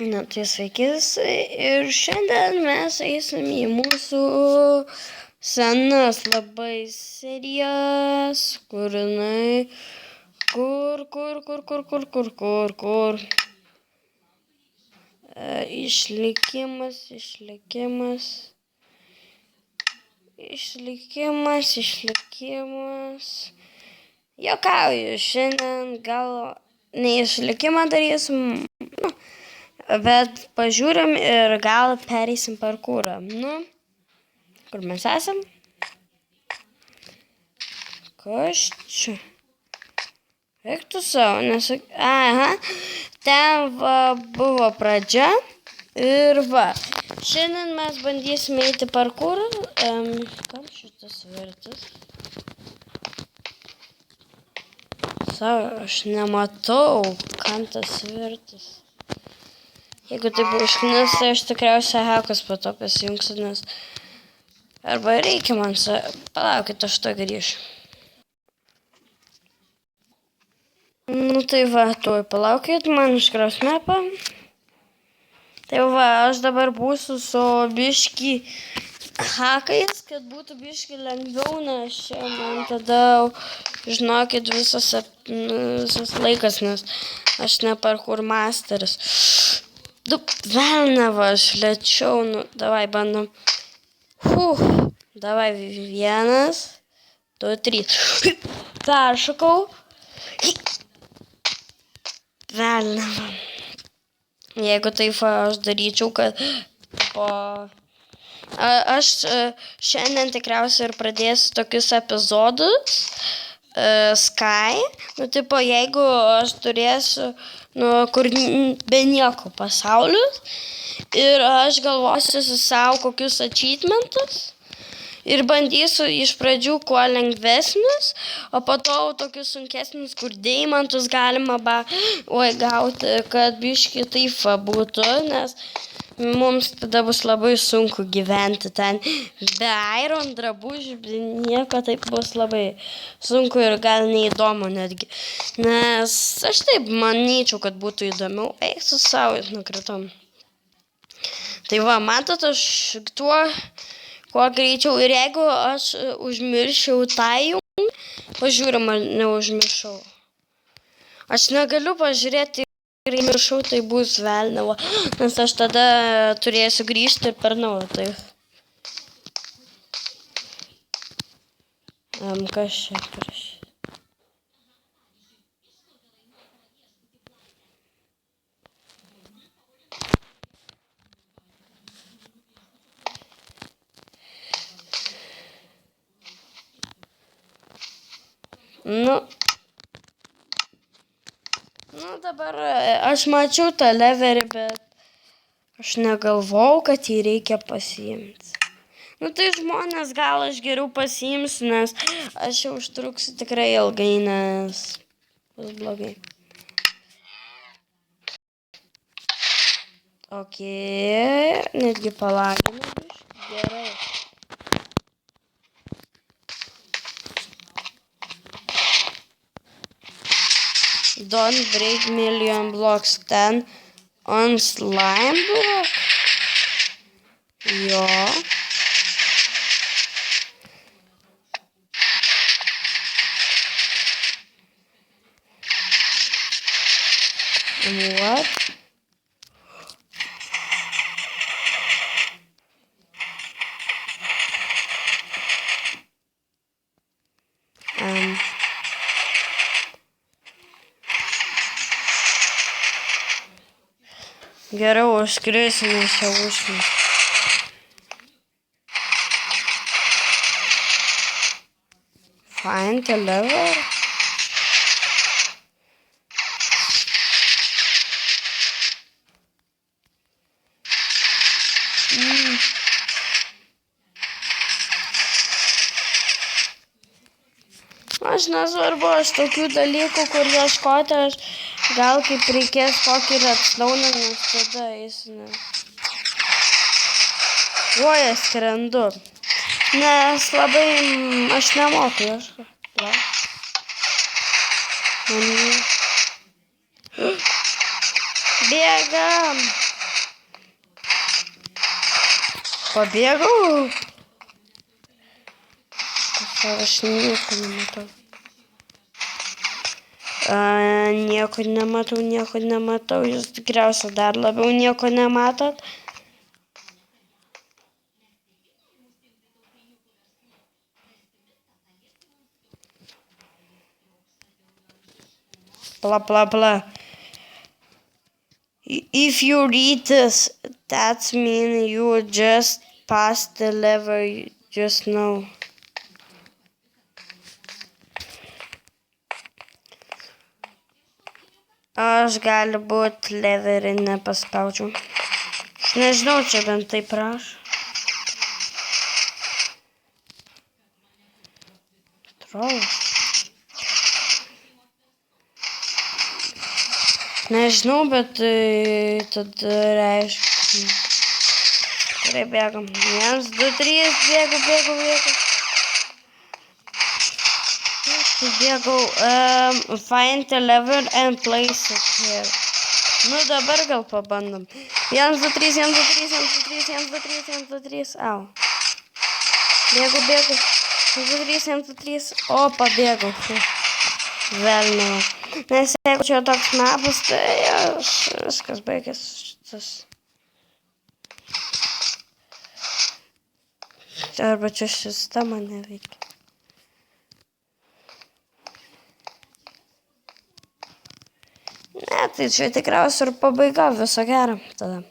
Na tai sveiki ir šiandien mes eisim į mūsų senas labai serijas, kur jinai, kur. Išlikimas. Juokauju, šiandien gal ne išlikimą darysim, bet pažiūrim ir gal pereisim parkūrą. Kur mes esam? Kas čia? Eik tu savo, nesak... Aha, ten buvo pradžia ir va. Šiandien mes bandysime eiti parkūrą. Kam šitas virtas? Aš nematau, kam tas virtas. Jeigu taip užknis, tai aš tikriausiai hakas po to pasijungsiu, nes... Arba reikia man palaukit, aš to grįšiu. Tai va, tuoj palaukit, man iškraus mapą. Tai va, aš dabar būsiu su biški hakais, kad būtų biški lengviau, nes čia man tada, žinokit, visas laikas, nes aš ne parkour masteris. Velnava, aš lėčiau, davai bandom. Davai, 1, 2, 3. Peršokau. Velnava. Jeigu taip aš daryčiau, kad aš šiandien tikriausiai ir pradėsiu tokius epizodus Sky. Jeigu aš turėsiu, kur be nieko pasaulius ir aš galvosiu su savo kokius achievementus ir bandysiu iš pradžių kuo lengvesnius, o po to tokius sunkesnius, kur deimantus galima gauti, kad biški taip būtų, nes mums tada bus labai sunku gyventi ten. Be iron drabužių, be nieko, taip bus labai sunku ir gal neįdomu netgi. Nes aš taip manyčiau, kad būtų įdomiau. Eik su savo, nukritom. Tai va, matot, aš tuo, kuo greičiau. Ir jeigu aš užmiršiau tą jungą, pažiūrim, ar neužmiršau. Aš negaliu pažiūrėti. Ir miršau, tai bus velnava, nes aš tada turėsiu grįžti ir per naują. Tai... Kas čia prieš? Dabar aš mačiau tą leverį, bet aš negalvojau, kad jį reikia pasiimti. Tai žmonės gal aš geriau pasiimsiu, nes aš jau užtruksiu tikrai ilgai, nes bus blogai. Netgi palaginu. Gerai. Don't break million blocks. Ten on slime block. Jo. What? Geriau užskrisiu, nes čia užknis. Find the lever. Aš nesvarbu, aš tokių dalykų, kur ieškoti, aš gal kaip reikės kokį redstone, nes tada eisiu. Uoja skrendu. Nes labai aš nemoku ieškoti. Bėgam. pabėgau. Aš nieko nematau. Nieko nematau. Jūs tikriausiai dar labiau nieko nematot. Blah. If you read this, that means you just passed the level just now. Aš gali būt levelį nepaspaudžiau. Aš nežinau, čia bent taip rašo. Trolas. Nežinau, bet tada reiškia. Gerai, bėgam. 1, 2, 3, bėgu. Bėgau. Find the level and place it here. Nu, dabar gal pabandom. 1, 2, 3. Au. Bėgu. 1, 2, 3. O, pabėgau. Velnio. Nes jeigu čia toks mapas, tai viskas baigės šitas. Arba čia sistema neveikia. Ne, tai čia tikriausiai ir pabaiga, viso gero tada.